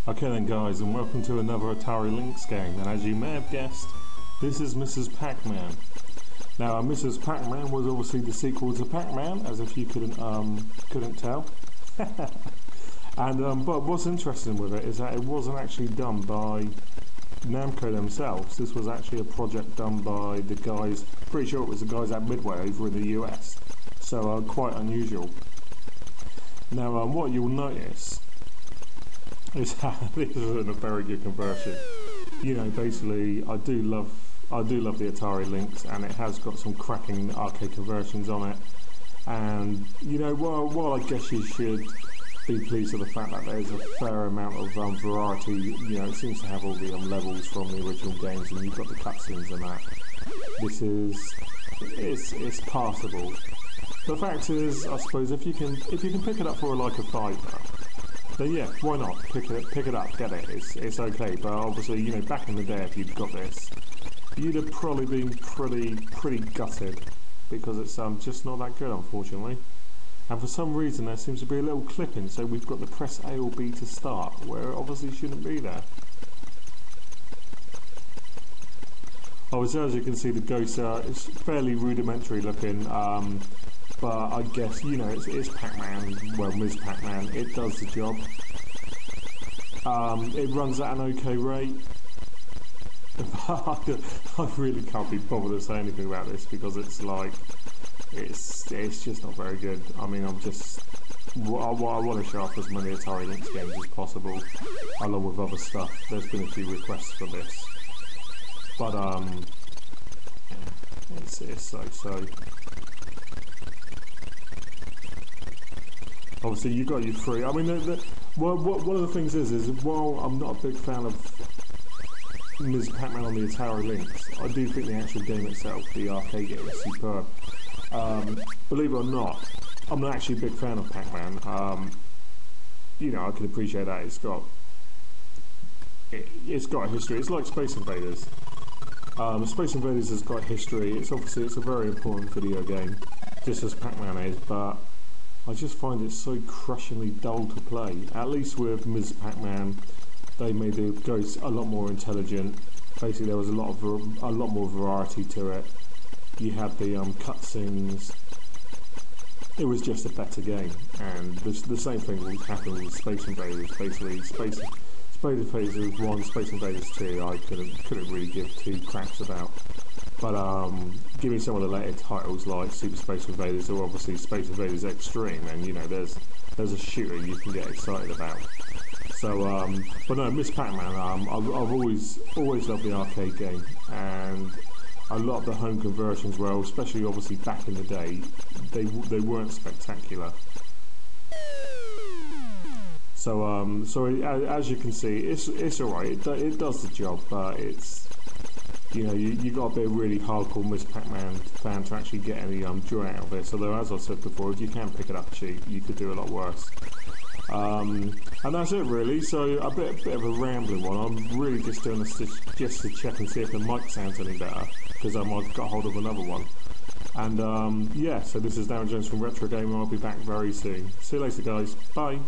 Okay then guys, and welcome to another Atari Lynx game, and as you may have guessed, this is Ms Pac-Man. Now Ms Pac-Man was obviously the sequel to Pac-Man, as if you couldn't tell. And but what's interesting with it is that it wasn't actually done by Namco themselves. This was actually a project done by the guys, pretty sure it was the guys at Midway over in the US, so quite unusual. Now what you'll notice is that this isn't a very good conversion. You know, basically, I do love the Atari Lynx, and it has got some cracking arcade conversions on it. And you know, while I guess you should be pleased with the fact that there's a fair amount of variety. You know, it seems to have all the levels from the original games, and you've got the cutscenes and that. It's passable. The fact is, I suppose, if you can pick it up for like a $5. Then yeah, why not? Pick it up, get it. It's okay. But obviously, you know, back in the day, if you'd got this, you'd have probably been pretty gutted because it's just not that good, unfortunately. And for some reason, there seems to be a little clipping. So we've got the press A or B to start, where it obviously shouldn't be there. Obviously, as you can see, the ghost is fairly rudimentary looking. But I guess, you know, it's Pac-Man, well, Ms Pac-Man, it does the job. It runs at an okay rate. I really can't be bothered to say anything about this because it's like, it's just not very good. I mean, I want to show off as many Atari Lynx games as possible, along with other stuff. There's been a few requests for this. But, yeah, it's so. Obviously, you got your free. I mean, one of the things is while I'm not a big fan of Ms Pac-Man on the Atari Lynx, I do think the actual game itself, the arcade game, is superb. Believe it or not, I'm not actually a big fan of Pac-Man. You know, I can appreciate that it's got a history. It's like Space Invaders. Space Invaders has got history. It's a very important video game, just as Pac-Man is, but I just find it so crushingly dull to play. At least with Ms Pac-Man, they made the ghosts a lot more intelligent. Basically, there was a lot more variety to it. You had the cutscenes. It was just a better game, and the same thing will happen with Space Invaders. Basically, Space Invaders 1, Space Invaders 2, I couldn't really give two craps about. But giving some of the later titles like Super Space Invaders or obviously Space Invaders Extreme, and you know, there's a shooter you can get excited about. So, but no, Ms Pac-Man, I've always loved the arcade game, and a lot of the home conversions, well, especially obviously back in the day, they weren't spectacular. So, as you can see, it's alright. It does the job, but it's, you know, you got to be a really hardcore Ms Pac-Man fan to actually get any joy out of it. So, though, as I said before, if you can pick it up cheap, you could do a lot worse. And that's it really. So a bit of a rambling one. I'm really just doing this just to check and see if the mic sounds any better, because I've got hold of another one. And yeah, so this is Darren Jones from Retro Gamer. I'll be back very soon. See you later, guys. Bye.